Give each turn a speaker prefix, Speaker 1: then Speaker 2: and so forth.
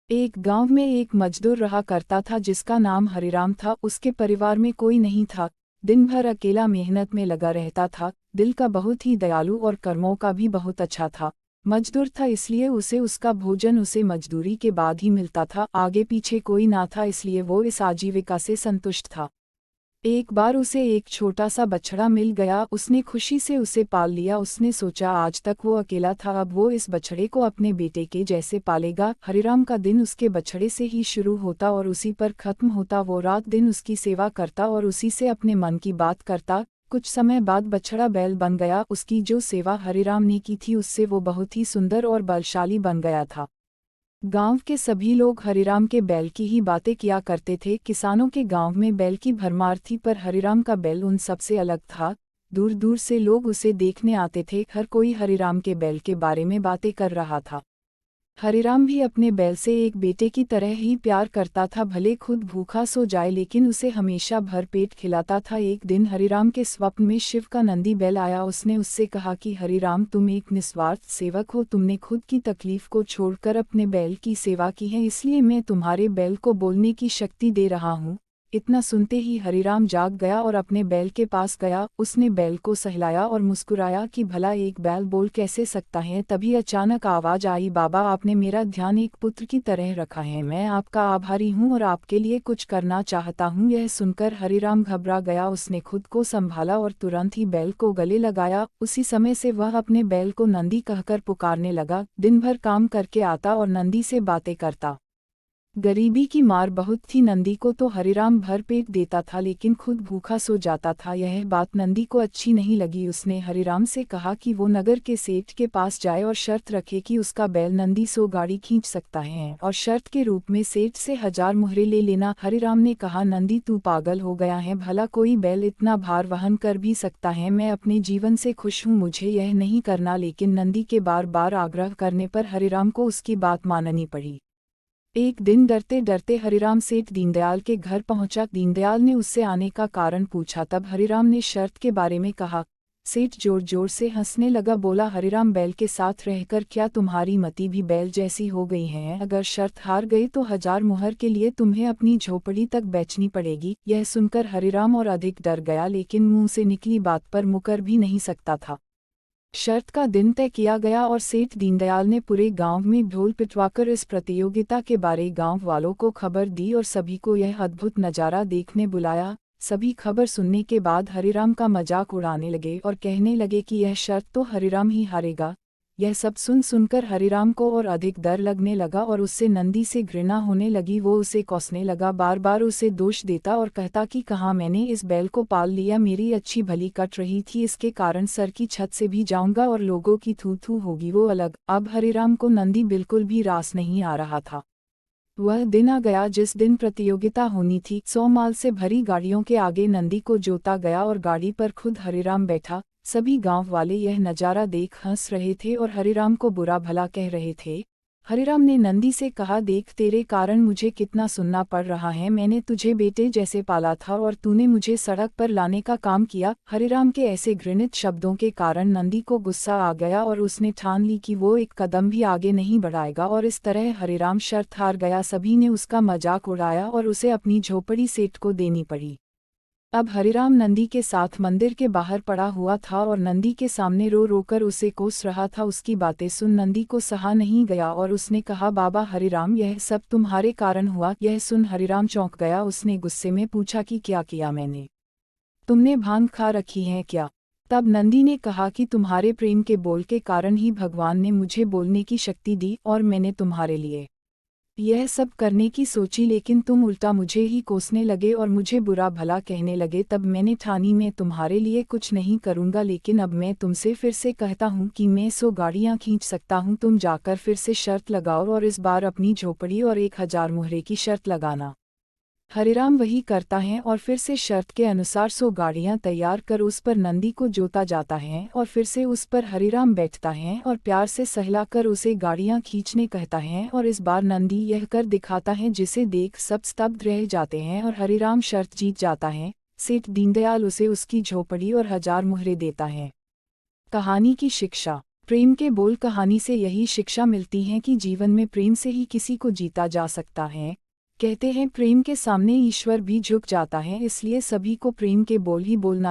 Speaker 1: एक गांव में एक मजदूर रहा करता था जिसका नाम हरिराम था। उसके परिवार में कोई नहीं था। दिन भर अकेला मेहनत में लगा रहता था। दिल का बहुत ही दयालु और कर्मों का भी बहुत अच्छा था। मजदूर था इसलिए उसे उसका भोजन उसे मजदूरी के बाद ही मिलता था। आगे पीछे कोई ना था इसलिए वो इस आजीविका से संतुष्ट था। एक बार उसे एक छोटा सा बछड़ा मिल गया। उसने खुशी से उसे पाल लिया। उसने सोचा आज तक वो अकेला था, अब वो इस बछड़े को अपने बेटे के जैसे पालेगा। हरिराम का दिन उसके बछड़े से ही शुरू होता और उसी पर खत्म होता। वो रात दिन उसकी सेवा करता और उसी से अपने मन की बात करता। कुछ समय बाद बछड़ा बैल बन गया। उसकी जो सेवा हरिराम ने की थी उससे वो बहुत ही सुंदर और बलशाली बन गया था। गांव के सभी लोग हरिराम के बैल की ही बातें किया करते थे। किसानों के गांव में बैल की भरमार थी, पर हरिराम का बैल उन सबसे अलग था। दूर दूर से लोग उसे देखने आते थे। हर कोई हरिराम के बैल के बारे में बातें कर रहा था। हरिराम भी अपने बैल से एक बेटे की तरह ही प्यार करता था। भले खुद भूखा सो जाए लेकिन उसे हमेशा भरपेट खिलाता था। एक दिन हरिराम के स्वप्न में शिव का नंदी बैल आया। उसने उससे कहा कि हरिराम, तुम एक निस्वार्थ सेवक हो। तुमने खुद की तकलीफ को छोड़कर अपने बैल की सेवा की है, इसलिए मैं तुम्हारे बैल को बोलने की शक्ति दे रहा हूँ। इतना सुनते ही हरिराम जाग गया और अपने बैल के पास गया। उसने बैल को सहलाया और मुस्कुराया कि भला एक बैल बोल कैसे सकता है। तभी अचानक आवाज आई, बाबा, आपने मेरा ध्यान एक पुत्र की तरह रखा है। मैं आपका आभारी हूँ और आपके लिए कुछ करना चाहता हूँ। यह सुनकर हरिराम घबरा गया। उसने खुद को संभाला और तुरंत ही बैल को गले लगाया। उसी समय से वह अपने बैल को नंदी कहकर पुकारने लगा। दिन भर काम करके आता और नंदी से बातें करता। गरीबी की मार बहुत थी। नंदी को तो हरिराम भर पेट देता था लेकिन खुद भूखा सो जाता था। यह बात नंदी को अच्छी नहीं लगी। उसने हरिराम से कहा कि वो नगर के सेठ के पास जाए और शर्त रखे कि उसका बैल नंदी सो गाड़ी खींच सकता है और शर्त के रूप में सेठ से 1000 मुहरे ले लेना। हरिराम ने कहा, नंदी, तू पागल हो गया है? भला कोई बैल इतना भार वहन कर भी सकता है? मैं अपने जीवन से खुश हूँ, मुझे यह नहीं करना। लेकिन नंदी के बार बार आग्रह करने पर हरिराम को उसकी बात माननी पड़ी। एक दिन डरते डरते हरिराम सेठ दीनदयाल के घर पहुंचा। दीनदयाल ने उससे आने का कारण पूछा। तब हरिराम ने शर्त के बारे में कहा। सेठ जोर जोर से हंसने लगा। बोला, हरिराम, बैल के साथ रहकर क्या तुम्हारी मति भी बैल जैसी हो गई है? अगर शर्त हार गई तो 1000 मुहर के लिए तुम्हें अपनी झोपड़ी तक बेचनी पड़ेगी। यह सुनकर हरिराम और अधिक डर गया, लेकिन मुंह से निकली बात पर मुकर भी नहीं सकता था। शर्त का दिन तय किया गया और सेठ दीनदयाल ने पूरे गांव में ढोल पिटवाकर इस प्रतियोगिता के बारे गांव वालों को खबर दी और सभी को यह अद्भुत नज़ारा देखने बुलाया। सभी खबर सुनने के बाद हरिराम का मजाक उड़ाने लगे और कहने लगे कि यह शर्त तो हरिराम ही हारेगा। यह सब सुनकर हरिराम को और अधिक डर लगने लगा और उससे नंदी से घृणा होने लगी। वो उसे कोसने लगा, बार बार उसे दोष देता और कहता कि कहाँ मैंने इस बैल को पाल लिया, मेरी अच्छी भली कट रही थी, इसके कारण सर की छत से भी जाऊंगा और लोगों की थू थू होगी वो अलग। अब हरिराम को नंदी बिल्कुल भी रास नहीं आ रहा था। वह दिन आ गया जिस दिन प्रतियोगिता होनी थी। 100 माल से भरी गाड़ियों के आगे नंदी को जोता गया और गाड़ी पर खुद हरिराम बैठा। सभी गांव वाले यह नज़ारा देख हंस रहे थे और हरिराम को बुरा भला कह रहे थे। हरिराम ने नंदी से कहा, देख, तेरे कारण मुझे कितना सुनना पड़ रहा है। मैंने तुझे बेटे जैसे पाला था और तूने मुझे सड़क पर लाने का काम किया। हरिराम के ऐसे घृणित शब्दों के कारण नंदी को गुस्सा आ गया और उसने ठान ली कि वो एक कदम भी आगे नहीं बढ़ाएगा और इस तरह हरिराम शर्त हार गया। सभी ने उसका मजाक उड़ाया और उसे अपनी झोपड़ी सेठ को देनी पड़ी। अब हरिराम नंदी के साथ मंदिर के बाहर पड़ा हुआ था और नंदी के सामने रो रोकर उसे कोस रहा था। उसकी बातें सुन नंदी को सहा नहीं गया और उसने कहा, बाबा हरिराम, यह सब तुम्हारे कारण हुआ। यह सुन हरिराम चौंक गया। उसने गुस्से में पूछा कि क्या किया मैंने? तुमने भांग खा रखी है क्या? तब नंदी ने कहा कि तुम्हारे प्रेम के बोल के कारण ही भगवान ने मुझे बोलने की शक्ति दी और मैंने तुम्हारे लिए यह सब करने की सोची, लेकिन तुम उल्टा मुझे ही कोसने लगे और मुझे बुरा भला कहने लगे। तब मैंने ठानी मैं तुम्हारे लिए कुछ नहीं करूँगा। लेकिन अब मैं तुमसे फिर से कहता हूँ कि मैं 100 गाड़ियाँ खींच सकता हूँ। तुम जाकर फिर से शर्त लगाओ और इस बार अपनी झोपड़ी और 1000 मुहरे की शर्त लगाना। हरिराम वही करता है और फिर से शर्त के अनुसार 100 गाड़ियां तैयार कर उस पर नंदी को जोता जाता है और फिर से उस पर हरिराम बैठता है और प्यार से सहलाकर उसे गाड़ियां खींचने कहता है और इस बार नंदी यह कर दिखाता है जिसे देख सब स्तब्ध रह जाते हैं और हरिराम शर्त जीत जाता है। सेठ दीनदयाल उसे उसकी झोपड़ी और 1000 मुहरे देता है। कहानी की शिक्षा। प्रेम के बोल कहानी से यही शिक्षा मिलती है कि जीवन में प्रेम से ही किसी को जीता जा सकता है। कहते हैं प्रेम के सामने ईश्वर भी झुक जाता है, इसलिए सभी को प्रेम के बोल ही बोलना